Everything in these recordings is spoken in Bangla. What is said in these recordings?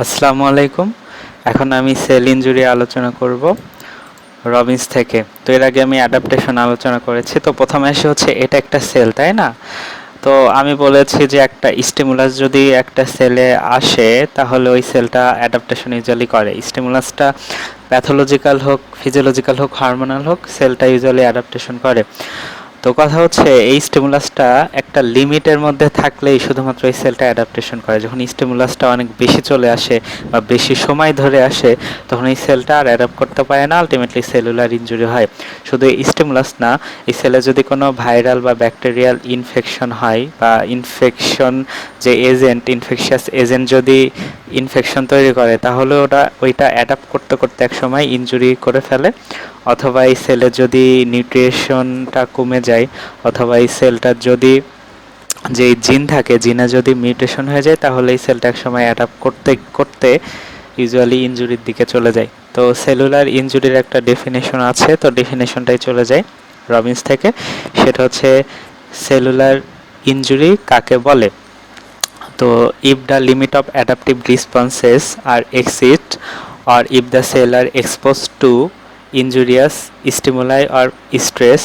আসসালামু আলাইকুম। এখন আমি সেল ইনজুরি আলোচনা করব রবিন্স থেকে। তো এর আগে আমি অ্যাডাপ্টেশন আলোচনা করেছি। তো প্রথমে আসে হচ্ছে এটা একটা সেল, তাই না? তো আমি বলেছি যে একটা স্টিমুলাস যদি একটা সেলে আসে তাহলে ওই সেলটা অ্যাডাপ্টেশন ইউজুয়ালি করে। স্টিমুলাসটা প্যাথোলজিক্যাল হোক, ফিজিওলজিক্যাল হোক, হরমোনাল হোক, সেলটা ইউজুয়ালি অ্যাডাপ্টেশন করে। তো কথা হচ্ছে এই স্টিমুলাসটা একটা লিমিটের মধ্যে থাকলেই শুধুমাত্র এই সেলটা অ্যাডাপ্টেশন করে। যখন স্টিমুলাসটা অনেক বেশি চলে আসে বা বেশি সময় ধরে আসে তখন এই সেলটা আর অ্যাডাপ্ট করতে পারে না, আলটিমেটলি সেলুলার ইনজুরি হয়। শুধু এই স্টিমুলাস না, এই সেলে যদি কোনো ভাইরাল বা ব্যাকটেরিয়াল ইনফেকশন হয় বা ইনফেকশন যে এজেন্ট, ইনফেকশাস এজেন্ট যদি ইনফেকশন তৈরি করে তাহলে ওইটা অ্যাডাপ্ট করতে করতে একসময় ইনজুরি করে ফেলে। অথবা এই সেলের যদি নিউট্রিশনটা কমে যায়, অথবা এই সেলটার যদি যে জিন থাকে, জিনে যদি মিউটেশন হয়ে যায় তাহলে এই সেলটা একসময় অ্যাডাপ্ট করতে করতে ইউজুয়ালি ইনজুরির দিকে চলে যায়। তো সেলুলার ইনজুরির একটা ডেফিনেশন আছে, তো ডেফিনেশনটাই চলে যায় রবিন্স থেকে। সেটা হচ্ছে সেলুলার ইনজুরি কাকে বলে। তো if the limit of adaptive responses are exceed, or if the cell are exposed to injurious stimuli or stress,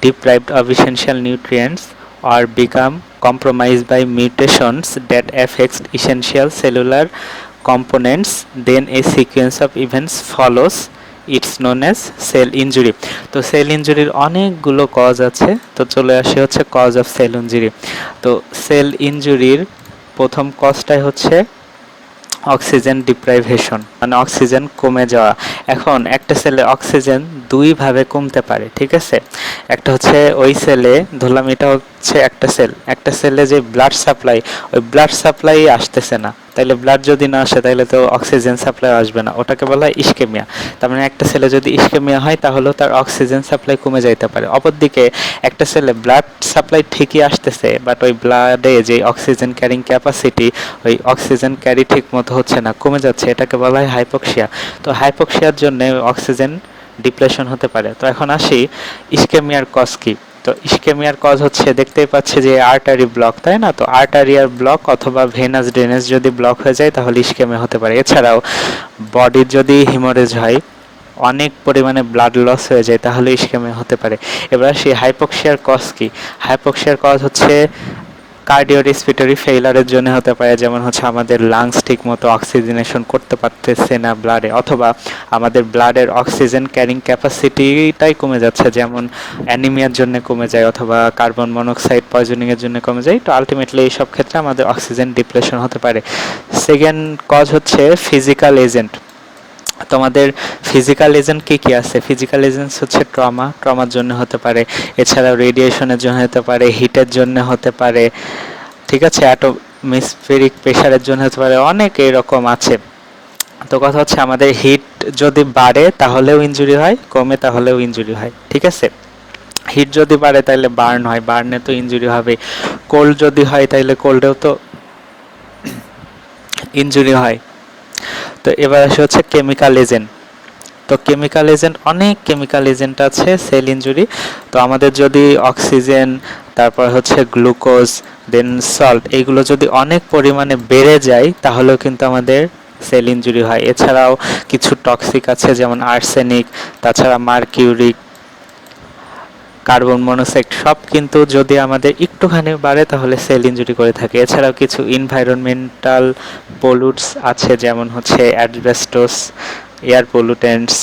deprived of essential nutrients, or become compromised by mutations that affect essential cellular components, then a sequence of events follows. It's known as sell injury. তো সেল ইনজুরির অনেকগুলো কজ আছে, তো চলে আসে হচ্ছে কজ অফ সেল ইনজুরি। তো সেল ইনজুরির প্রথম কজটাই হচ্ছে অক্সিজেন ডিপ্রাইভেশন, মানে অক্সিজেন কমে যাওয়া। এখন একটা সেলে অক্সিজেন দুইভাবে কমতে পারে, ঠিক আছে? একটা হচ্ছে ওই সেলে, ধরলাম এটা হচ্ছে একটা সেলে যে ব্লাড সাপ্লাই, ওই ব্লাড সাপ্লাই আসতেছে না, তাইলে ব্লাড যদি না আসে তাহলে তো অক্সিজেন সাপ্লাই আসবে না, ওটাকে বলা হয় ইস্কেমিয়া। তার মানে একটা সেলে যদি ইস্কেমিয়া হয় তাহলেও তার অক্সিজেন সাপ্লাই কমে যাইতে পারে। অপরদিকে একটা সেলে ব্লাড সাপ্লাই ঠিকই আসতেছে, বাট ওই ব্লাডে যে অক্সিজেন ক্যারিং ক্যাপাসিটি, ওই অক্সিজেন ক্যারি ঠিক মতো হচ্ছে না, কমে যাচ্ছে, এটাকে বলা হয় হাইপোক্সিয়া। তো হাইপোক্সিয়ার জন্য অক্সিজেন ডিপ্লেশন হতে পারে। তো এখন আসি ইস্কেমিয়ার কজ কি। তো ইস্কেমিয়ার কজ হচ্ছে, দেখতেই পাচ্ছে যে আর্টারি ব্লক, তাই না? তো আর্টারিয়ার ব্লক অথবা ভেনাস ড্রেনেজ যদি ব্লক হয়ে যায় তাহলে ইস্কেমিয়া হতে পারে। এছাড়াও বডির যদি হিমোরেজ হয়, অনেক পরিমাণে ব্লাড লস হয়ে যায় তাহলে ইস্কেমিয়া হতে পারে। এবার আসি হাইপোক্সিয়ার কজ কি। হাইপোক্সিয়ার কজ হচ্ছে কার্ডিও রেসপিরেটরি ফেইলারের জন্য হতে পারে, যেমন হচ্ছে আমাদের লাংস ঠিক মতো অক্সিজেনেশন করতে পারতেছে না ব্লাডে, অথবা আমাদের ব্লাডের অক্সিজেন ক্যারিং ক্যাপাসিটিটাই কমে যাচ্ছে, যেমন অ্যানিমিয়ার জন্য কমে যায় অথবা কার্বন মনোক্সাইড পয়জনিংয়ের জন্য কমে যায়। তো আলটিমেটলি এইসব ক্ষেত্রে আমাদের অক্সিজেন ডিপ্লেশন হতে পারে। সেকেন্ড কজ হচ্ছে ফিজিক্যাল এজেন্ট। তোমাদের ফিজিক্যাল এজেন্ট কি কি আছে? ফিজিক্যাল এজেন্টস হচ্ছে ট্রমার জন্য হতে পারে, এছাড়াও রেডিয়েশনের জন্য হতে পারে, হিটের জন্য হতে পারে, ঠিক আছে, অ্যাটমসফেরিক প্রেশারের জন্য হতে পারে, অনেক এরকম আছে। তো কথা হচ্ছে আমাদের হিট যদি বাড়ে তাহলেও ইনজুরি হয়, কমে তাহলেও ইনজুরি হয়, ঠিক আছে? হিট যদি বাড়ে তাহলে বার্ন হয়, বার্নে তো ইনজুরি হবে। কোল্ড যদি হয় তাহলে কোল্ডেও তো ইনজুরি হয়। তো এবার আসে হচ্ছে কেমিক্যাল এজেন্ট। তো কেমিক্যাল এজেন্ট, অনেক কেমিক্যাল এজেন্ট আছে সেল ইনজুরি। তো আমাদের যদি অক্সিজেন, তারপর হচ্ছে গ্লুকোজ, দেন সল্ট, এইগুলো যদি অনেক পরিমাণে বেড়ে যায় তাহলেও কিন্তু আমাদের সেল ইনজুরি হয়। এছাড়াও কিছু টক্সিক আছে যেমন আর্সেনিক, তাছাড়া মার্কিউরিক, কার্বন মনোক্সাইড, সব কিন্তু যদি আমাদের একটুখানি বাড়ে তাহলে সেল ইনজুরি করে থাকে। এছাড়াও কিছু এনভায়রনমেন্টাল পলিউটস আছে যেমন হচ্ছে অ্যাসবেস্টস, এয়ার পলিউটেন্টস,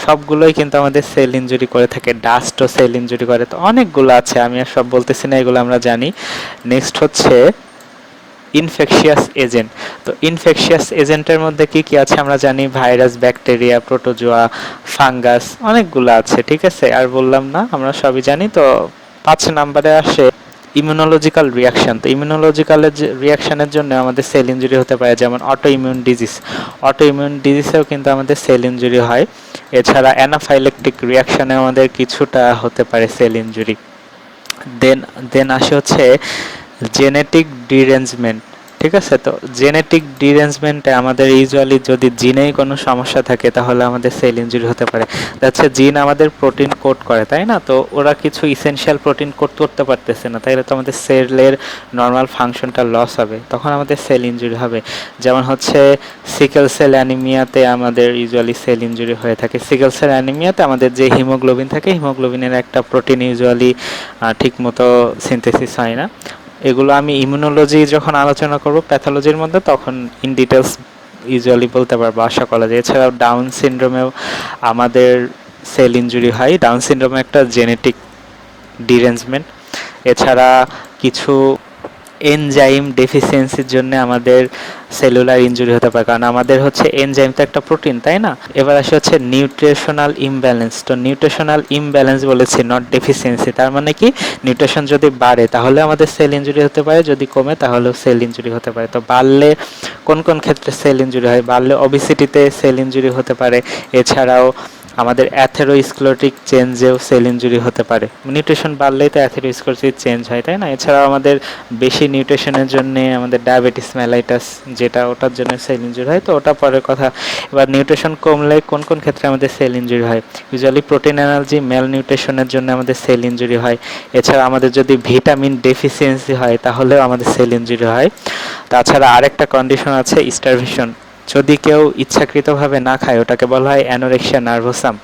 সবগুলোই কিন্তু আমাদের সেল ইনজুরি করে থাকে। ডাস্টও সেল ইনজুরি করে। তো অনেকগুলো আছে, আমি আর সব বলতেছি না, এগুলো আমরা জানি। নেক্সট হচ্ছে ইনফেকশিয়াস এজেন্ট। তো ইনফেকশিয়াস এজেন্টের মধ্যে কি কি আছে আমরা জানি, ভাইরাস, ব্যাকটেরিয়া, প্রোটোজোয়া, ফাঙ্গাস, অনেকগুলো আছে, ঠিক আছে, আর বললাম না, আমরা সবই জানি। তো 5 নম্বরে আসে ইমিউনোলজিক্যাল রিয়াকশন। তো ইমিউনোলজিক্যাল রিয়াকশনের জন্য আমাদের সেল ইনজুরি হতে পারে, যেমন auto immune disease. Auto immune ডিজিজেও কিন্তু আমাদের সেল ইনজুরি হয়। এছাড়া অ্যানাফাইলেকটিক রিয়াকশনে আমাদের কিছুটা হতে পারে সেল ইনজুরি। দেন দেন আসে হচ্ছে জেনেটিক ডিরেঞ্জমেন্ট, ঠিক আছে? তো জেনেটিক ডিরেঞ্জমেন্টে আমাদের ইউজুয়ালি যদি জিনেই কোনো সমস্যা থাকে তাহলে আমাদের সেল ইনজুরি হতে পারে। আচ্ছা, জিন আমাদের প্রোটিন কোড করে, তাই না? তো ওরা কিছু ইসেনশিয়াল প্রোটিন কোড করতে পারতেছে না, তাইলে তো আমাদের সেলের নর্মাল ফাংশনটা লস হবে, তখন আমাদের সেল ইনজুরি হবে। যেমন হচ্ছে সিকেল সেল অ্যানিমিয়াতে আমাদের ইউজুয়ালি সেল ইনজুরি হয়ে থাকে। সিকেল সেল অ্যানিমিয়াতে আমাদের যে হিমোগ্লোবিন থাকে, হিমোগ্লোবিনের একটা প্রোটিন ইউজুয়ালি ঠিকমতো সিনথেসিস হয় না। এগুলো আমি ইমিউনোলজি যখন আলোচনা করব প্যাথোলজির মধ্যে, তখন ইন ডিটেলস ইউজুয়ালি বলতে পারবো আশা করা যায়। এছাড়াও ডাউন সিনড্রোমেও আমাদের সেল ইনজুরি হয়। ডাউন সিনড্রোমে একটা জেনেটিক ডিরেঞ্জমেন্ট। এছাড়া কিছু এনজাইম ডেফিসিয়েন্সির জন্য আমাদের সেলুলার ইনজুরি হতে পারে, কারণ আমাদের হচ্ছে এনজাইম তো একটা প্রোটিন, তাই না? এবার আসে হচ্ছে নিউট্রিশনাল ইমব্যালেন্স। তো নিউট্রিশনাল ইমব্যালেন্স বলেছি, নট ডেফিসিয়েন্সি। তার মানে কি, নিউট্রিশন যদি বাড়ে তাহলে আমাদের সেল ইনজুরি হতে পারে, যদি কমে তাহলেও সেল ইনজুরি হতে পারে। তো বাড়লে কোন কোন ক্ষেত্রে সেল ইনজুরি হয়? বাড়লে ওবেসিটিতে সেল ইনজুরি হতে পারে। এছাড়াও আমাদের অ্যাথেরোস্ক্লেরোটিক চেঞ্জেও সেল ইনজুরি হতে পারে। নিউট্রিশন বাড়লেই তো অ্যাথেরোস্ক্লেরোটিক চেঞ্জ হয়, তাই না? এছাড়াও আমাদের বেশি নিউট্রিশনের জন্য আমাদের ডায়াবেটিস মেলাইটাস, যেটা ওটার জন্য সেল ইনজুরি হয়, তো ওটা পরের কথা। এবার নিউট্রিশন কমলে কোন কোন ক্ষেত্রে আমাদের সেল ইনজুরি হয়? ইউজুয়ালি প্রোটিন এনার্জি মেল নিউট্রিশনের জন্য আমাদের সেল ইনজুরি হয়। এছাড়া আমাদের যদি ভিটামিন ডেফিসিয়েন্সি হয় তাহলেও আমাদের সেল ইনজুরি হয়। তাছাড়া আরেকটা কন্ডিশন আছে, স্টারভেশন। যদি কেউ ইচ্ছাকৃতভাবে না খায় ওটাকে বলা হয় অ্যানোরেক্সিয়া নার্ভোসাম।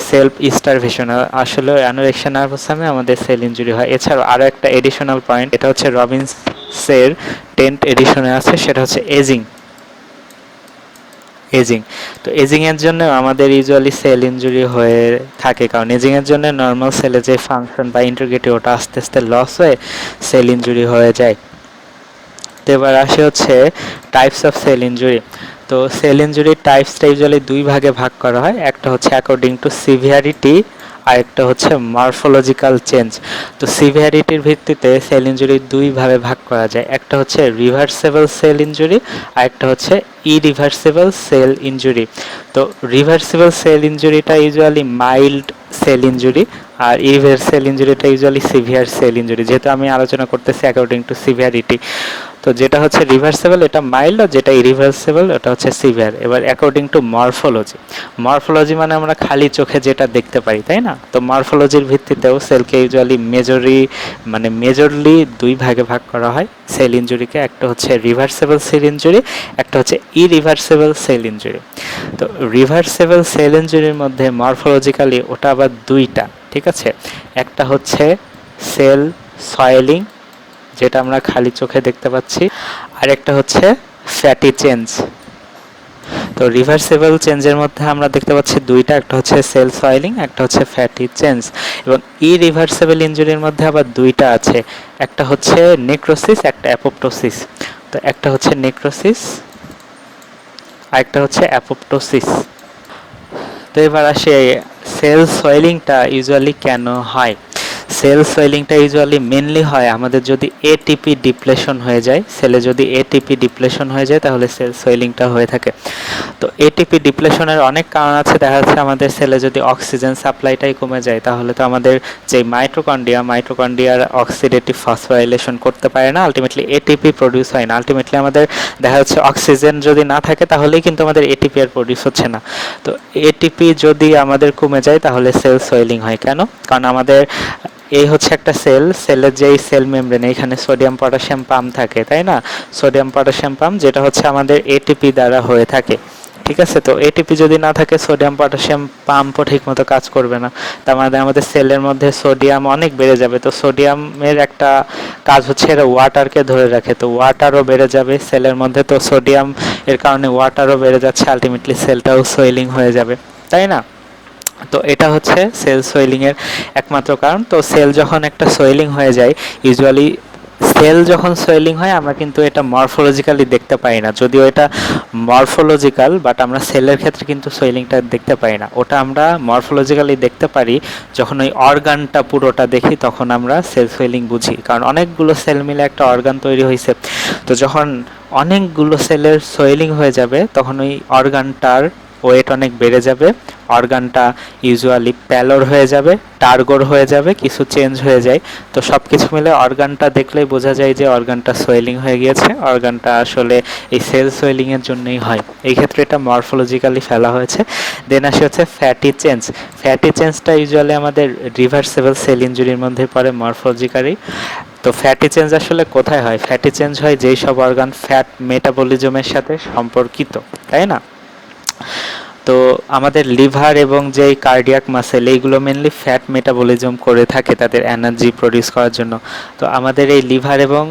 সেলফ স্টারভেশন, আসলে অ্যানোরেক্সিয়া নার্ভোসামে আমাদের সেল ইনজুরি হয়। এছাড়াও আরও একটা এডিশনাল পয়েন্ট, এটা হচ্ছে রবিনসের 10th এডিশনে আছে, সেটা হচ্ছে এজিং। এজিং, তো এজিংয়ের জন্য আমাদের ইউজুয়ালি সেল ইনজুরি হয়ে থাকে, কারণ এজিংয়ের জন্য নর্মাল সেলে যে ফাংশন বা ইন্টিগ্রিটি ওটা আস্তে আস্তে লস হয়ে সেল ইনজুরি হয়ে যায়। তো এবার আসে হচ্ছে টাইপস অফ সেল ইনজুরি। তো সেল ইনজুরির টাইপসটা ইউজুয়ালি দুই ভাগে ভাগ করা হয়। একটা হচ্ছে অ্যাকর্ডিং টু সিভিয়ারিটি, আর একটা হচ্ছে মরফোলজিক্যাল চেঞ্জ। তো সিভিয়ারিটির ভিত্তিতে সেল ইনজুরি দুই ভাবে ভাগ করা যায়। একটা হচ্ছে রিভার্সেবল সেল ইনজুরি, আর একটা হচ্ছে ইরিভার্সেবল সেল ইনজুরি। তো রিভার্সেবল সেল ইনজুরিটা ইউজুয়ালি মাইল্ড সেল ইনজুরি, আর ইরিভার্সেবল ইনজুরিটা ইউজুয়ালি সিভিয়ার সেল ইনজুরি। যেহেতু আমি আলোচনা করতেছি অ্যাকর্ডিং টু সিভিয়ারিটি, তো যেটা হচ্ছে রিভার্সেবল এটা মাইল্ড, আর যেটা ইরিভার্সেবল ওটা হচ্ছে সিভিয়ার। এবার অ্যাকর্ডিং টু মরফোলজি, মরফোলজি মানে আমরা খালি চোখে যেটা দেখতে পাই, তাই না? তো মরফোলজির ভিত্তিতেও সেলকে ইউজুয়ালি মেজরলি দুই ভাগে ভাগ করা হয় সেল ইনজুরিকে। একটা হচ্ছে রিভার্সেবল সেল ইনজুরি, একটা হচ্ছে ইরিভার্সেবল সেল ইনজুরি। তো রিভার্সেবল সেল ইনজুরির মধ্যে মরফোলজিক্যালি ওটা আবার দুইটা, ঠিক আছে? একটা হচ্ছে সেল সয়েলিং, যেটা আমরা খালি চোখে দেখতে পাচ্ছি, আর একটা হচ্ছে ফ্যাটি চেঞ্জ। তো রিভার্সেবল চেঞ্জের মধ্যে আমরা দেখতে পাচ্ছি দুইটা, একটা হচ্ছে সেল সয়েলিং, একটা হচ্ছে ফ্যাটি চেঞ্জ। এবং ইরিভার্সেবল ইনজুরির মধ্যে আবার দুইটা আছে, একটা হচ্ছে নেক্রোসিস, একটা অ্যাপোপ্টোসিস। তো একটা হচ্ছে নেক্রোসিস আর একটা হচ্ছে অ্যাপোপ্টোসিস। তো এবার আসে সেল সয়েলিংটা ইউজুয়ালি কেন হয়। সেল সোয়েলিংটা ইউজুয়ালি মেনলি হয় আমাদের যদি এটিপি ডিপ্লেশন হয়ে যায়। সেলে যদি এটিপি ডিপ্লেশন হয়ে যায় তাহলে সেল সোয়েলিংটা হয়ে থাকে। তো এটিপি ডিপ্লেশনের অনেক কারণ আছে। দেখা যাচ্ছে আমাদের সেলে যদি অক্সিজেন সাপ্লাইটাই কমে যায় তাহলে তো আমাদের যে মাইটোকন্ড্রিয়ার অক্সিডেটিভ ফসফোরাইলেশন করতে পারে না, আলটিমেটলি এটিপি প্রডিউস হয় না। আলটিমেটলি আমাদের দেখা যাচ্ছে অক্সিজেন যদি না থাকে তাহলেই কিন্তু আমাদের এটিপি আর প্রডিউস হচ্ছে না। তো এটিপি যদি আমাদের কমে যায় তাহলে সেল সোয়েলিং হয়। কেন? কারণ আমাদের এই হচ্ছে একটা সেলের যেই সেল মেমব্রেন, এখানে সোডিয়াম পটাশিয়াম পাম্প থাকে, তাই না? সোডিয়াম পটাশিয়াম পাম্প যেটা হচ্ছে আমাদের এটিপি দ্বারা হয়ে থাকে, ঠিক আছে? তো এটিপি যদি না থাকে সোডিয়াম পটাশিয়াম পাম্পও ঠিকমতো কাজ করবে না। তার মানে আমাদের সেলের মধ্যে সোডিয়াম অনেক বেড়ে যাবে। তো সোডিয়ামের একটা কাজ হচ্ছে এরা ওয়াটারকে ধরে রাখে, তো ওয়াটারও বেড়ে যাবে সেলের মধ্যে। তো সোডিয়াম এর কারণে ওয়াটারও বেড়ে যাচ্ছে, আলটিমেটলি সেলটাও সোয়েলিং হয়ে যাবে, তাই না? তো এটা হচ্ছে সেল সোয়েলিং এর একমাত্র কারণ। তো সেল যখন একটা সোয়েলিং হয়ে যায়, ইউজুয়ালি সেল যখন সোয়েলিং হয় আমরা কিন্তু এটা মরফোলজিক্যালি দেখতে পাই না, যদিও এটা মরফোলজিক্যাল, বাট আমরা সেলের ক্ষেত্রে কিন্তু সোয়েলিংটা দেখতে পাই না। ওটা আমরা মরফোলজিক্যালি দেখতে পারি যখন ওই অর্গানটা পুরোটা দেখি, তখন আমরা সেল সোয়েলিং বুঝি, কারণ অনেকগুলো সেল মিলে একটা অর্গান তৈরি হয়েছে। তো যখন অনেকগুলো সেলের সোয়েলিং হয়ে যাবে তখন ওই অর্গানটার ওয়েট অনেক বেড়ে যাবে, অর্গানটা ইউজুয়ালি প্যালোর হয়ে যাবে, টার্গোর হয়ে যাবে, কিছু চেঞ্জ হয়ে যায়। তো সব কিছু মিলে অর্গানটা দেখলেই বোঝা যায় যে অর্গানটা সোয়েলিং হয়ে গিয়েছে। অর্গানটা আসলে এই সেল সোয়েলিংয়ের জন্যই হয়। এই ক্ষেত্রে এটা মরফোলজিক্যালি ফেলা হয়েছে। দেন আসে হচ্ছে ফ্যাটি চেঞ্জ। ফ্যাটি চেঞ্জটা ইউজুয়ালি আমাদের রিভার্সেবল সেল ইঞ্জুরির মধ্যে পড়ে মরফোলজিক্যালি। তো ফ্যাটি চেঞ্জ আসলে কোথায় হয়? ফ্যাটি চেঞ্জ হয় যেই সব অর্গান ফ্যাট মেটাবলিজমের সাথে সম্পর্কিত, তাই না? তো আমাদের লিভার এবং যেই কার্ডিয়াক মাসেল এইগুলো মেনলি ফ্যাট মেটাবলিজম করে থাকে তাদের এনার্জি প্রডিউস করার জন্য। তো আমাদের এই লিভার এবং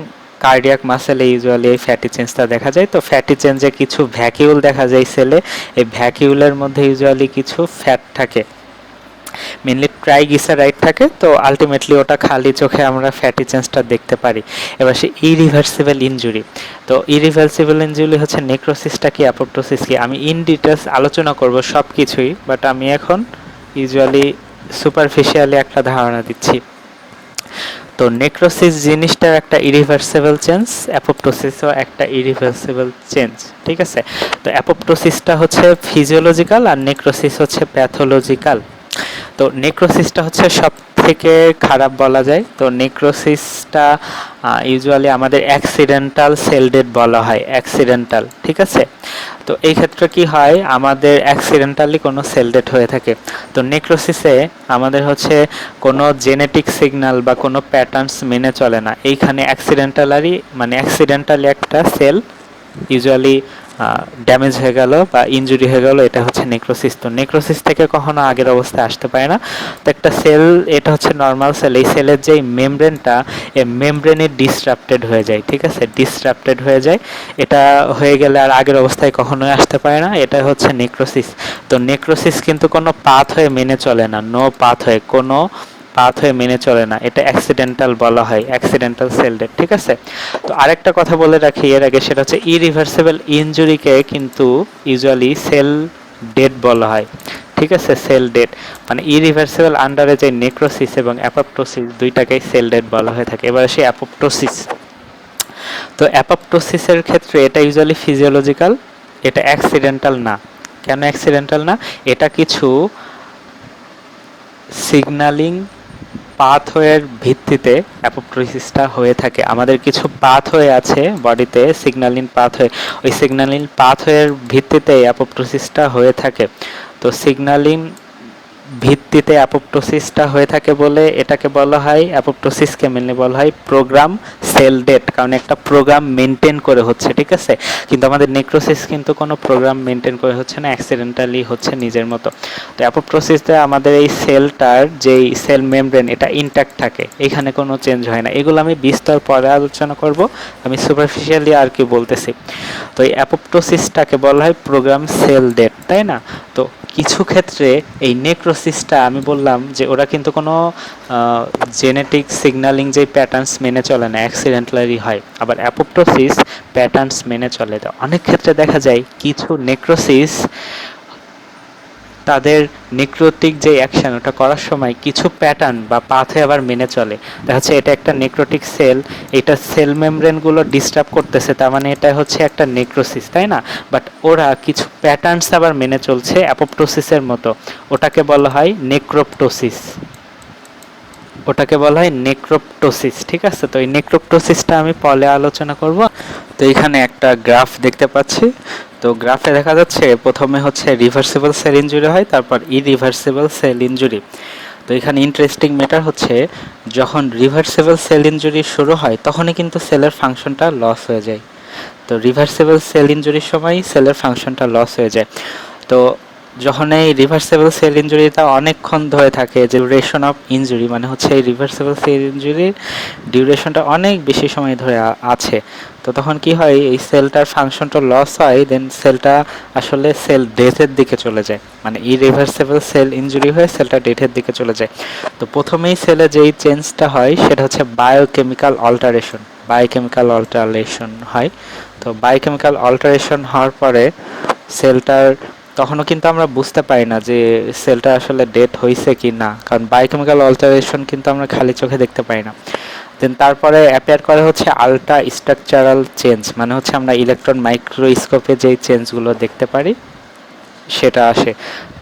কার্ডিয়াক মাসেলে ইউজুয়ালি এই ফ্যাটি চেঞ্জটা দেখা যায়। তো ফ্যাটি চেঞ্জে কিছু ভ্যাকিউল দেখা যায় সেলে। এই ভ্যাকিউলের মধ্যে ইউজুয়ালি কিছু ফ্যাট থাকে, মেনলি ট্রাইগ্লিসারাইড থাকে। তো আলটিমেটলি ওটা খালি চোখে আমরা ফ্যাটি চেঞ্জটা দেখতে পারি। এবার সে ইরিভার্সিবল ইনজুরি। তো ইরিভার্সিবল ইনজুরি হচ্ছে নেক্রোসিসটা কি অ্যাপোপ্টোসিস কি, আমি ইন ডিটেলস আলোচনা করব সব কিছুই, বাট আমি এখন ইউজুয়ালি সুপারফিশিয়ালি একটা ধারণা দিচ্ছি। তো নেক্রোসিস জিনিসটার একটা ইরিভার্সিবল চেঞ্জ, অ্যাপোপ্টোসিসও একটা ইরিভার্সিবল চেঞ্জ, ঠিক আছে? তো অ্যাপোপ্টোসিসটা হচ্ছে ফিজিওলজিক্যাল আর নেক্রোসিস হচ্ছে প্যাথোলজিক্যাল। তো নেক্রোসিসটা হচ্ছে সব থেকে খারাপ বলা যায়। তো নেক্রোসিসটা ইউজুয়ালি আমাদের অ্যাক্সিডেন্টাল সেল ডেথ বলা হয়, অ্যাক্সিডেন্টাল, ঠিক আছে? তো এই ক্ষেত্রে কি হয়, আমাদের অ্যাক্সিডেন্টালি কোনো সেল ডেথ হয়ে থাকে। তো নেক্রোসিসে আমাদের হচ্ছে কোনো জেনেটিক সিগন্যাল বা কোনো প্যাটার্নস মেনে চলে না। এইখানে অ্যাক্সিডেন্টালি একটা সেল ইউজুয়ালি ড্যামেজ হয়ে গেল বা ইনজুরি হয়ে গেল, এটা হচ্ছে নেক্রোসিস। তো নেক্রোসিস থেকে কখনো আগের অবস্থায় আসতে পারে না। তো একটা সেল, এটা হচ্ছে নর্মাল সেল, এই সেলের যে মেমব্রেনটা, এই মেমব্রেনে ডিসরাপ্টেড হয়ে যায়, ঠিক আছে? ডিসরাপ্টেড হয়ে যায়। এটা হয়ে গেলে আর আগের অবস্থায় কখনোই আসতে পারে না, এটা হচ্ছে নেক্রোসিস। তো নেক্রোসিস কিন্তু কোনো পাথ হয়ে মেনে চলে না, নো পাথ হয়ে, কোনো পাথ হয়ে মেনে চলে না, এটা অ্যাক্সিডেন্টাল বলা হয়, অ্যাক্সিডেন্টাল সেল ডেথ, ঠিক আছে? তো আরেকটা কথা বলে রাখি এর আগে, সেটা হচ্ছে ইরিভার্সিবল ইনজুরিকে কিন্তু ইউজুয়ালি সেল ডেথ বলা হয়, ঠিক আছে? সেল ডেথ মানে ইরিভার্সিবল আন্ডারে যে নেক্রোসিস এবং অ্যাপোপ্টোসিস দুইটাকেই সেল ডেথ বলা হয়ে থাকে। এবার সেই অ্যাপোপ্টোসিস, তো অ্যাপোপ্টোসিসের ক্ষেত্রে এটা ইউজুয়ালি ফিজিওলজিক্যাল, এটা অ্যাক্সিডেন্টাল না। কেন অ্যাক্সিডেন্টাল না? এটা কিছু সিগন্যালিং পাথওয়ের ভিত্তিতে অ্যাপোপ্টোসিসটা হয়ে থাকে। আমাদের কিছু পাথওয়ে আছে বডিতে, সিগন্যালিং পাথওয়ে, ওই সিগন্যালিং পাথওয়ের ভিত্তিতে অ্যাপোপ্টোসিসটা হয়ে থাকে। তো সিগন্যালিং ভিত্তিতে অ্যাপোপ্টোসিসটা হয়ে থাকে বলে এটাকে বলা হয়, অ্যাপোপ্টোসিসকে মেনলি বলা হয় প্রোগ্রাম সেল ডেথ, কারণ একটা প্রোগ্রাম মেনটেন করে হচ্ছে, ঠিক আছে? কিন্তু আমাদের নেক্রোসিস কিন্তু কোনো প্রোগ্রাম মেনটেন করে হচ্ছে না, অ্যাক্সিডেন্টালি হচ্ছে নিজের মতো। তো অ্যাপোপ্টোসিসে আমাদের এই সেলটার যেই সেল মেমব্রেন এটা ইনট্যাক্ট থাকে, এখানে কোনো চেঞ্জ হয় না। এগুলো আমি বিস্তর পরে আলোচনা করব, আমি সুপারফিশিয়ালি আর কি বলতেছি। তো এই অ্যাপোপ্টোসিসটাকে বলা হয় প্রোগ্রাম সেল ডেথ, তাই না? তো কিছু ক্ষেত্রে এই নেক্রোসিসটা আমি বললাম যে ওরা কিন্তু কোনো জেনেটিক সিগন্যালিং যে প্যাটার্নস মেনে চলে না, অ্যাক্সিডেন্টালি হয়। আবার অ্যাপোপ্টোসিস প্যাটার্নস মেনে চলে। তো অনেক ক্ষেত্রে দেখা যায় কিছু নেক্রোসিস তাদের নেক্রোটিক যে অ্যাকশন ওটা করার সময় কিছু প্যাটার্ন বা পাথে আবার মেনে চলে। দেখা যাচ্ছে এটা একটা নেক্রোটিক সেল, এটা সেল মেমব্রেনগুলো ডিস্টার্ব করতেছে, তার মানে এটা হচ্ছে একটা নেক্রোসিস, তাই না? বাট ওরা কিছু প্যাটার্নস আবার মেনে চলছে অ্যাপোপ্টোসিসের মতো, ওটাকে বলা হয় নেক্রোপ্টোসিস, ওটাকে বলা হয় নেক্রোপ্টোসিস, ঠিক আছে? তো এই নেক্রোপ্টোসিসটা আমি পরে আলোচনা করব। তো এখানে একটা গ্রাফ দেখতে পাচ্ছি। তো গ্রাফে দেখা যাচ্ছে প্রথমে হচ্ছে রিভার্সিবল সেল ইনজুরি হয়, তারপর ইরিভার্সিবল সেল ইনজুরি। তো এখানে ইন্টারেস্টিং ম্যাটার হচ্ছে যখন রিভার্সিবল সেল ইনজুরি শুরু হয় তখনই কিন্তু সেলের ফাংশনটা লস হয়ে যায়। তো রিভার্সিবল সেল ইনজুরির সময় সেলের ফাংশনটা লস হয়ে যায়। তো যখন এই রিভার্সিবল সেল ইনজুরিটা অনেকক্ষণ ধরে থাকে, যে ডিউরেশন অফ ইনজুরি মানে হচ্ছে এই রিভার্সিবল সেল ইনজুরির ডিউরেশনটা অনেক বেশি সময় ধরে আছে, তো তখন কি হয়, এই সেলটার ফাংশনটা লস হয়, দেন সেলটা আসলে সেল ডেথের দিকে চলে যায়, মানে ইরিভার্সিবল সেল ইনজুরি হয়ে সেলটা ডেথের দিকে চলে যায়। তো প্রথমেই সেলে যেই চেঞ্জটা হয় সেটা হচ্ছে বায়োকেমিক্যাল অল্টারেশন, বায়োকেমিক্যাল অল্টারেশন হয়। তো বায়োকেমিক্যাল অল্টারেশন হওয়ার পরে সেলটার তখনও কিন্তু আমরা বুঝতে পারি না যে সেলটা আসলে ডেথ হয়েছে কি না, কারণ বায়োকেমিক্যাল অল্টারেশন কিন্তু আমরা খালি চোখে দেখতে পাই না। দেন তারপরে অ্যাপিয়ার করে হচ্ছে আলট্রা স্ট্রাকচারাল চেঞ্জ, মানে হচ্ছে আমরা ইলেকট্রন মাইক্রোস্কোপে যেই চেঞ্জগুলো দেখতে পারি সেটা আসে।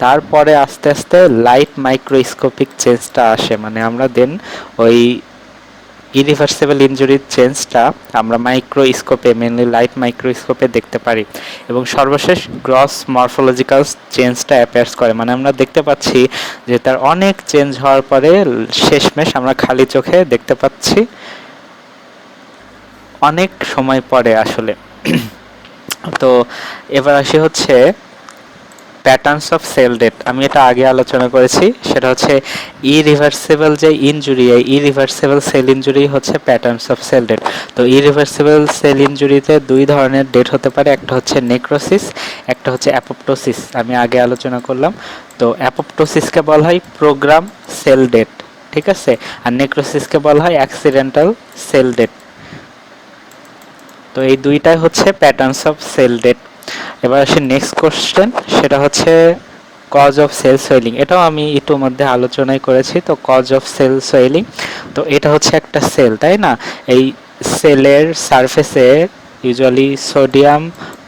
তারপরে আস্তে আস্তে লাইট মাইক্রোস্কোপিক চেঞ্জটা আসে, মানে আমরা দেন ওই ইরিভার্সিবল ইনজুরির চেঞ্জটা আমরা মাইক্রোস্কোপে, মেনলি লাইট মাইক্রোস্কোপে দেখতে পারি। এবং সর্বশেষ গ্রস মরফোলজিক্যাল চেঞ্জটা অ্যাপিয়ার্স করে, মানে আমরা দেখতে পাচ্ছি যে তার অনেক চেঞ্জ হওয়ার পরে শেষমেশ আমরা খালি চোখে দেখতে পাচ্ছি অনেক সময় পরে আসলে। তো এবার আসি হচ্ছে প্যাটার্নস অফ সেল ডেথ। আমি এটা আগে আলোচনা করেছি, সেটা হচ্ছে ইরিভার্সিবল যে ইনজুরি, এই ইরিভার্সিবল সেল ইনজুরি হচ্ছে প্যাটার্নস অফ সেল ডেথ। তো ইরিভার্সিবল সেল ইনজুরিতে দুই ধরনের ডেথ হতে পারে, একটা হচ্ছে নেক্রোসিস, একটা হচ্ছে অ্যাপোপ্টোসিস। আমি আগে আলোচনা করলাম। তো অ্যাপোপ্টোসিসকে বলা হয় প্রোগ্রাম সেল ডেথ, ঠিক আছে, আর নেক্রোসিসকে বলা হয় অ্যাক্সিডেন্টাল সেল ডেথ। তো এই দুইটাই হচ্ছে প্যাটার্নস অফ সেল ডেথ। এবার আসি নেক্সট কোশ্চেন, সেটা হচ্ছে কজ অফ সেল সোয়েলিং। এটাও আমি ইতিমধ্যে আলোচনাই করেছি। তো কজ অফ সেল সোয়েলিং, তো এটা হচ্ছে একটা সেল, তাই না? এই সেলের সারফেসে ইউজুয়ালি সোডিয়াম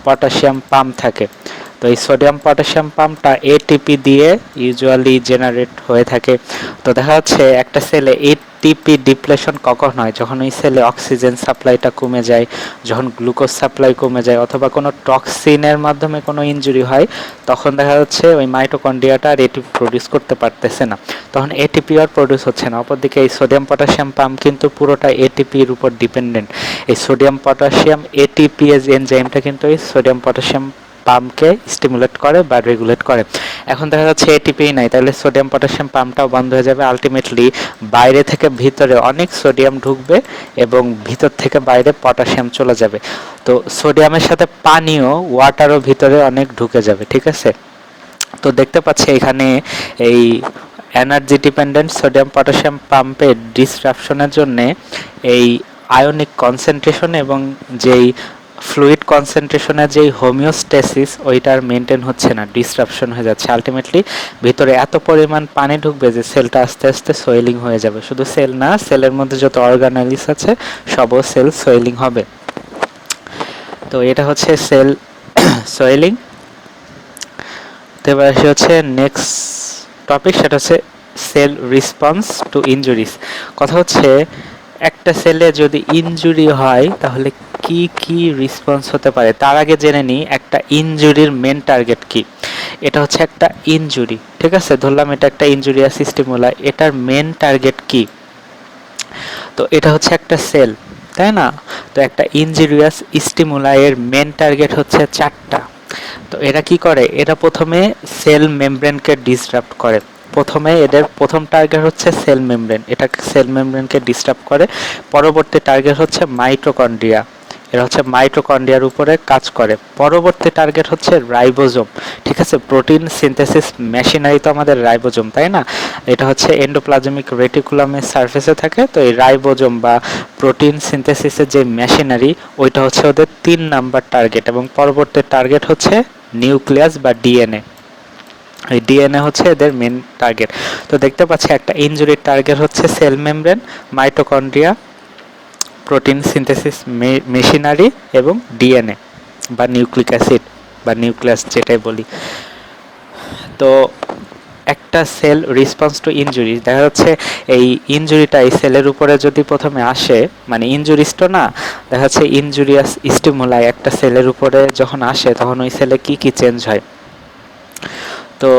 পটাশিয়াম পাম্প থাকে। তো এই সোডিয়াম পটাশিয়াম পাম্পটা এটিপি দিয়ে ইউজুয়ালি জেনারেট হয়ে থাকে। তো দেখা যাচ্ছে একটা সেলে এটিপি ডিপ্লেশন কখন হয়? যখন ওই সেলে অক্সিজেন সাপ্লাইটা কমে যায়, যখন গ্লুকোজ সাপ্লাই কমে যায়, অথবা কোনো টক্সিনের মাধ্যমে কোনো ইনজুরি হয়, তখন দেখা যাচ্ছে ওই মাইটোকন্ড্রিয়াটা আর এটিপি প্রডিউস করতে পারতেছে না, তখন এটিপি আর প্রডিউস হচ্ছে না। অপরদিকে এই সোডিয়াম পটাশিয়াম পাম্প কিন্তু পুরোটা এটিপির উপর ডিপেন্ডেন্ট। এই সোডিয়াম পটাশিয়াম এটিপি এনজাইমটা কিন্তু এই সোডিয়াম পটাশিয়াম পাম্পকে স্টিমুলেট করে বা রেগুলেট করে। এখন দেখা যাচ্ছে এটিপি নাই, তাহলে সোডিয়াম পটাশিয়াম পাম্পটাও বন্ধ হয়ে যাবে। আলটিমেটলি বাইরে থেকে ভিতরে অনেক সোডিয়াম ঢুকবে এবং ভিতর থেকে বাইরে পটাশিয়াম চলে যাবে। তো সোডিয়ামের সাথে পানিও, ওয়াটারও ভিতরে অনেক ঢুকে যাবে, ঠিক আছে। তো দেখতে পাচ্ছি এখানে এই এনার্জি ডিপেন্ডেন্ট সোডিয়াম পটাশিয়াম পাম্পের ডিসরাপশনের জন্য এই আয়নিক কনসেন্ট্রেশন এবং যেই ফ্লুইড কনসেন্ট্রেশনের যেই হোমিওস্টেসিস ওইটার মেনটেন হচ্ছে না, ডিসরাপশন হয়ে যাচ্ছে। আলটিমেটলি ভিতরে এত পরিমাণ পানি ঢুকবে যে সেলটা আস্তে আস্তে সোয়েলিং হয়ে যাবে। শুধু সেল না, সেলের মধ্যে যত অর্গানালিস আছে সবও সেল সোয়েলিং হবে। তো এটা হচ্ছে সেল সোয়েলিং। তো এবার আসি হচ্ছে নেক্সট টপিক, সেটা হচ্ছে সেল রেসপন্স টু ইনজুরিস। কথা হচ্ছে একটা সেলে যদি ইনজুরি হয় তাহলে কি কি রেসপন্স হতে পারে। তার আগে জেনে নিই একটা ইনজুরির মেন টার্গেট কি। এটা হচ্ছে একটা ইনজুরি, ঠিক আছে, ধরলাম এটা একটা ইনজুরিয়াস স্টিমুলাই, এটার মেন টার্গেট কি? তো এটা হচ্ছে একটা সেল, তাই না? তো একটা ইনজুরিয়াস স্টিমুলাইয়ের মেন টার্গেট হচ্ছে চারটা। তো এরা কি করে? এরা প্রথমে সেল মেমব্রেনকে ডিসরাপ্ট করে। প্রথমে এদের প্রথম টার্গেট হচ্ছে সেল মেমব্রেন, এটা সেল মেমব্রেনকে ডিস্টার্ব করে। পরবর্তী টার্গেট হচ্ছে মাইটোকন্ড্রিয়া, এরা হচ্ছে মাইটোকন্ড্রিয়ার উপরে কাজ করে। পরবর্তী টার্গেট হচ্ছে রাইবোজোম, ঠিক আছে, প্রোটিন সিনথেসিস মেশিনারি তো আমাদের রাইবোজোম, তাই না? এটা হচ্ছে এন্ডোপ্লাজমিক রেটিকুলামের সারফেসে থাকে। তো এই রাইবোজোম বা প্রোটিন সিনথেসিসের যে মেশিনারি, ওইটা হচ্ছে ওদের 3 নাম্বার টার্গেট। এবং পরবর্তী টার্গেট হচ্ছে নিউক্লিয়াস বা ডিএনএ। এই ডিএনএ হচ্ছে এদের মেন টার্গেট। তো দেখতে পাচ্ছি একটা ইনজুরির টার্গেট হচ্ছে cell membrane, mitochondria, protein synthesis machinery এবং ডিএনএ বা নিউক্লিক অ্যাসিড বা নিউক্লিয়াস যেটাই বলি। তো একটা সেল রেসপন্স টু ইনজুরি, দেখা যাচ্ছে এই ইনজুরিটা এই সেলের উপরে যদি প্রথমে আসে, মানে ইনজুরিস তো না, দেখা যাচ্ছে ইনজুরিয়াস স্টিমুলাই একটা সেলের উপরে যখন আসে তখন ওই সেলে কি কি চেঞ্জ হয়। তো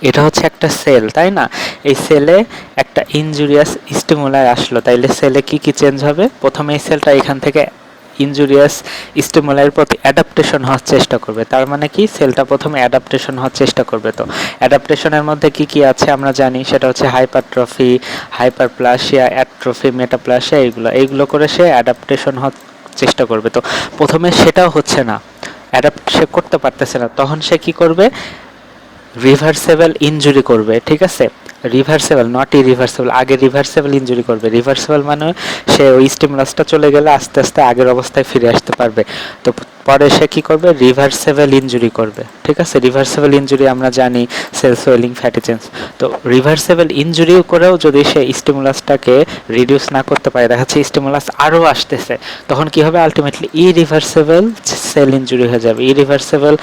এটা হচ্ছে একটা সেল, তাই না? এই সেলে একটা ইনজুরিয়াস স্টিমুলাই আসলো, তাইলে সেলে কি কি চেঞ্জ হবে? প্রথমে এই সেলটা এখান থেকে ইনজুরিয়াস স্টিমুলাইয়ের প্রতি অ্যাডাপ্টেশন হওয়ার চেষ্টা করবে। তার মানে কি? সেলটা প্রথমে অ্যাডাপ্টেশন হওয়ার চেষ্টা করবে। তো অ্যাডাপ্টেশনের মধ্যে কি কি আছে আমরা জানি, সেটা হচ্ছে হাইপারট্রফি, হাইপারপ্লাসিয়া, অ্যাট্রফি, মেটাপ্লাসিয়া, এইগুলো করে সে অ্যাডাপ্টেশন হওয়ার চেষ্টা করবে। তো প্রথমে সেটাও হচ্ছে না, অ্যাডাপ্ট সে করতে পারতেছে না, তখন সে কি করবে? রিভার্সেবল ইনজুরি করবে, ঠিক আছে, রিভার্সেবল নট ইরিভার্সেবল। আগে রিভার্সেবল ইনজুরি করবে। রিভার্সেবল মানে সে ওই স্টিমুলাসটা চলে গেলে আস্তে আস্তে আগের অবস্থায় ফিরে আসতে পারবে। তো পরে সে কি করবে, রিভার্সেবল ইনজুরি করবে। ঠিক আছে, রিভার্সেবল ইনজুরি আমরা জানি সেল সোয়েলিং, ফ্যাটি চেঞ্জ। তো রিভার্সেবল ইনজুরিও করেও যদি সে স্টিমুলাসটাকে রিডিউস না করতে পারে, দেখা যাচ্ছে স্টিমুলাস আরও আসতেছে, তখন কি হবে, আলটিমেটলি ইরিভার্সেবল সেল ইনজুরি হয়ে যাবে। ইরিভার্সেবল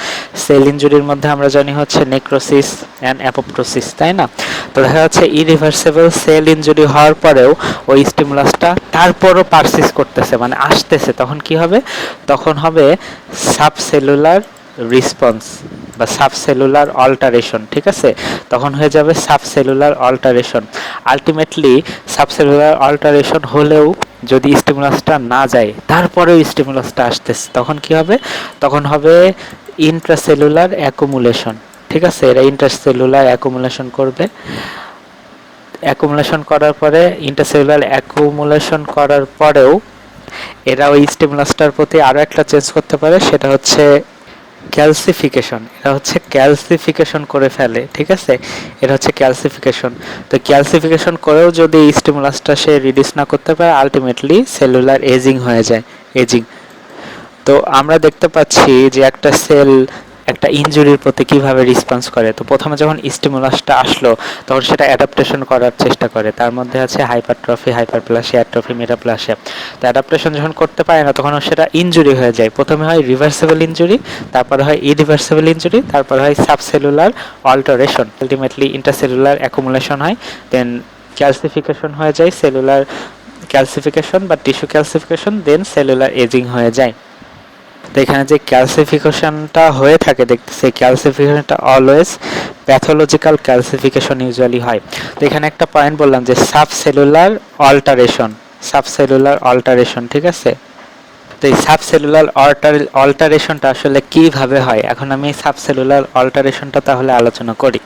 সেল ইনজুরির মধ্যে আমরা জানি হচ্ছে নেক্রোসিস অ্যান্ড অ্যাপোপ্টোসিস, তাই না? তো দেখা যাচ্ছে ইরিভার্সেবল সেল ইনজুরি হওয়ার পরেও ওই স্টিমুলাসটা তারপরও পারসিস করতেছে, মানে আসতেছে, তখন কি হবে, তখন হবে সাবসেলুলার রেসপন্স বা সাবসেলুলার অল্টারেশন। ঠিক আছে, তখন হয়ে যাবে সাবসেলুলার অল্টারেশন। আলটিমেটলি সাবসেলুলার অল্টারেশন হলেও যদি স্টিমুলাসটা না যায়, তারপরেও স্টিমুলাসটা আসতেছে, তখন কি হবে, তখন হবে ইন্ট্রাসেলুলার অ্যাকুমুলেশন। ঠিক আছে, এরা ইন্ট্রাসেলুলার অ্যাকুমুলেশন করবে। অ্যাকুমুলেশন করার পরে, ইন্টারসেলুলার অ্যাকুমুলেশন করার পরেও এরা ওই স্টিমুলাসটার প্রতি আরও একটা চেঞ্জ করতে পারে, সেটা হচ্ছে ক্যালসিফিকেশন। এরা হচ্ছে ক্যালসিফিকেশন করে ফেলে। ঠিক আছে, এটা হচ্ছে ক্যালসিফিকেশন। তো ক্যালসিফিকেশন করেও যদি স্টিমুলাসটা সে রিডিউস না করতে পারে, আলটিমেটলি সেলুলার এজিং হয়ে যায়, এজিং। তো আমরা দেখতে পাচ্ছি যে একটা সেল একটা ইনজুরির প্রতি কিভাবে রেসপন্স করে। তো প্রথমে যখন স্টিমুলাসটা আসলো, তখন সেটা অ্যাডাপ্টেশন করার চেষ্টা করে। তার মধ্যে আছে হাইপারট্রফি, হাইপারপ্লাসিয়া, অ্যাট্রফি, মেটাপ্লাসিয়া। তো অ্যাডাপ্টেশন যখন করতে পারে না, তখন সেটা ইনজুরি হয়ে যায়। প্রথমে হয় রিভার্সেবল ইনজুরি, তারপরে হয় ইরিভার্সেবল ইনজুরি, তারপরে হয় সাবসেলুলার অল্টারেশন, আলটিমেটলি ইন্টারসেলুলার অ্যাকুমুলেশন হয়, দেন ক্যালসিফিকেশন হয়ে যায়, সেলুলার ক্যালসিফিকেশন বা টিস্যু ক্যালসিফিকেশন, দেন সেলুলার এজিং হয়ে যায়। তো এখানে যে ক্যালসিফিকেশনটা হয়ে থাকে দেখতেছি, ক্যালসিফিকেশনটা অলওয়েজ প্যাথোলজিক্যাল ক্যালসিফিকেশন ইউজুয়ালি হয়। তো এখানে একটা পয়েন্ট বললাম যে সাবসেলুলার অল্টারেশন, সাবসেলুলার অল্টারেশন। ঠিক আছে, তো এই সাবসেলুলার অল্টারেশনটা আসলে কিভাবে হয়, এখন আমি সাবসেলুলার অল্টারেশনটা তাহলে আলোচনা করি।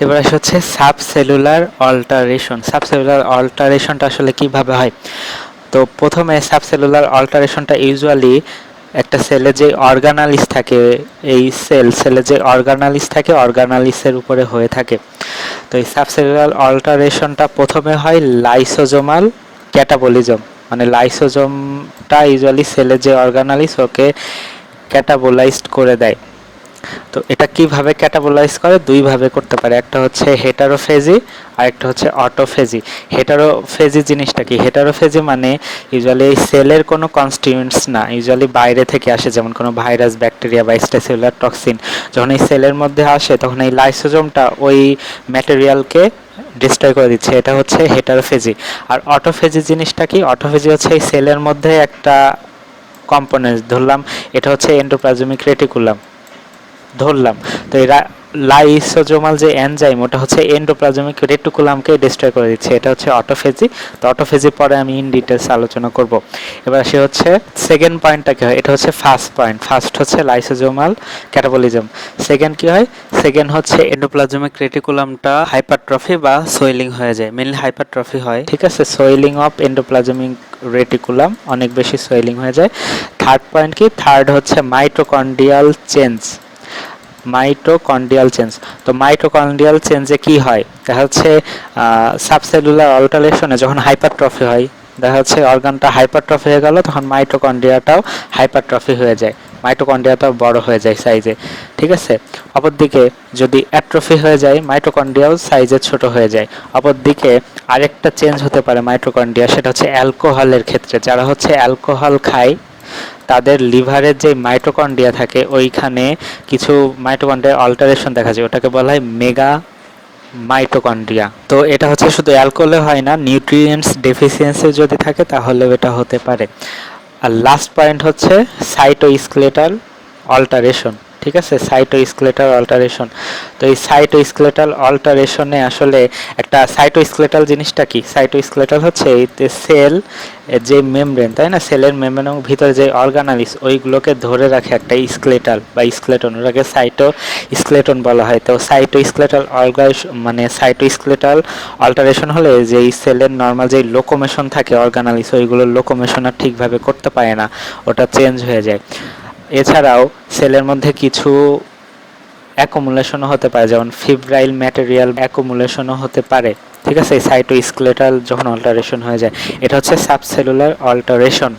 এবার হচ্ছে সাবসেলুলার অল্টারেশন। সাবসেলুলার অল্টারেশনটা আসলে কিভাবে হয়? তো প্রথমে সাবসেলুলার অল্টারেশনটা ইউজুয়ালি একটা সেলে যে অর্গানালিস থাকে, এই সেলে যে অর্গানালিস থাকে, অর্গানালিসের উপরে হয়ে থাকে। তো এই সাবসেলুলার অল্টারেশনটা প্রথমে হয় লাইসোজোমাল ক্যাটাবলিজম, মানে লাইসোজোমটা ইউজুয়ালি সেলে যে অর্গানালিস ওকে ক্যাটাবোলাইজড করে দেয়। তো এটা কিভাবে ক্যাটাবোলাইজ করে, দুই ভাবে করতে পারে, একটা হচ্ছে হেটারোফেজি আর একটা হচ্ছে অটোফেজি। হেটারোফেজি জিনিসটা কি, হেটারোফেজি মানে ইউজুয়ালি এই সেলের কোনো কনস্টিটিউয়েন্টস না, ইউজুয়ালি বাইরে থেকে আসে, যেমন কোনো ভাইরাস, ব্যাকটেরিয়া বা এক্সট্রাসেলুলার টক্সিন যখন এই সেলের মধ্যে আসে, তখন এই লাইসোজোমটা ওই ম্যাটেরিয়ালকে ডিস্ট্রয় করে দিচ্ছে, এটা হচ্ছে হেটারোফেজি। আর অটোফেজি জিনিসটা কি, অটোফেজি হচ্ছে এই সেলের মধ্যে একটা কম্পোনেন্ট, ধরলাম এটা হচ্ছে এন্ডোপ্লাজমিক রেটিকুলাম, ধরলাম। তো এরা লাইসোজোমাল যে এনজাইম, ওটা হচ্ছে এন্ডোপ্লাজমিক রেটিকুলামকে ডিস্ট্রয় করে দিচ্ছে, এটা হচ্ছে অটোফেজি। তো অটোফেজি পরে আমি ইন ডিটেলস আলোচনা করব। এবার সে হচ্ছে সেকেন্ড পয়েন্টটা কি হয়, এটা হচ্ছে ফার্স্ট পয়েন্ট। ফার্স্ট হচ্ছে লাইসোজোমাল ক্যাটাবলিজম, সেকেন্ড কি হয়, সেকেন্ড হচ্ছে এন্ডোপ্লাজমিক রেটিকুলামটা হাইপারট্রফি বা সোয়েলিং হয়ে যায়, মেইনলি হাইপারট্রফি হয়। ঠিক আছে, সোয়েলিং অফ এন্ডোপ্লাজমিক রেটিকুলাম, অনেক বেশি সোয়েলিং হয়ে যায়। থার্ড পয়েন্ট কি, থার্ড হচ্ছে মাইটোকন্ড্রিয়াল চেঞ্জ, মাইটোকন্ড্রিয়াল চেঞ্জ। তো মাইটোকন্ড্রিয়াল চেঞ্জে কি হয়, দেখা যাচ্ছে সাবসেলুলার অল্টারেশনে যখন হাইপারট্রফি হয়, দেখা যাচ্ছে অর্গানটা হাইপারট্রফি হয়ে গেল, তখন মাইটোকন্ড্রিয়াটাও হাইপারট্রফি হয়ে যায়, মাইটোকন্ড্রিয়াটাও বড় হয়ে যায় সাইজে। ঠিক আছে, অপরদিকে যদি অ্যাট্রফি হয়ে যায়, মাইটোকন্ড্রিয়াও সাইজে ছোট হয়ে যায়। অপরদিকে আরেকটা চেঞ্জ হতে পারে মাইটোকন্ড্রিয়া, সেটা হচ্ছে অ্যালকোহলের ক্ষেত্রে। যারা হচ্ছে অ্যালকোহল খায়, তাদের লিভারের যে মাইটোকন্ড্রিয়া থাকে, ওইখানে কিছু মাইটোকন্ড্রিয়া অল্টারেশন দেখা যায়, ওটাকে বলা হয় মেগা মাইটোকন্ড্রিয়া। তো এটা হচ্ছে শুধু অ্যালকোহলে হয় না, নিউট্রিয়েন্টস ডেফিসিয়েন্সি যদি থাকে তাহলেও এটা হতে পারে। আর লাস্ট পয়েন্ট হচ্ছে সাইটোস্কেলেটাল অল্টারেশন। ঠিক আছে, সাইটোস্কেলেটাল অল্টারেশন। তো এই সাইটোস্কেলেটাল অল্টারেশনে আসলে একটা সাইটোস্কেলেটাল জিনিসটা কি, সাইটোস্কেলেটাল হচ্ছে এই সেল যে মেমব্রেন, তাই না, সেলের মেমব্রেনের ভিতরে যে অর্গানালিস, ওইগুলোকে ধরে রাখে একটা স্কেলেটাল বা স্কেলেটন, ওটাকে সাইটোস্কেলেটন বলা হয়। তো সাইটোস্কেলেটাল মানে সাইটোস্কেলেটাল অল্টারেশন হলে যে এই সেলের নর্মাল যে লোকোমেশন থাকে অর্গানালিস, ওইগুলোর লোকোমেশন আর ঠিকভাবে করতে পারে না, ওটা চেঞ্জ হয়ে যায়। এছাড়াও সেলের মধ্যে কিছু অ্যাকুমুলেশনও হতে পারে, যেমন ফিব্রাইল ম্যাটেরিয়াল অ্যাকুমুলেশনও হতে পারে। ঠিক আছে, সাইটোস্কেলেটাল যখন অল্টারেশন হয়ে যায়, এটা হচ্ছে সাবসেলুলার অল্টারেশন।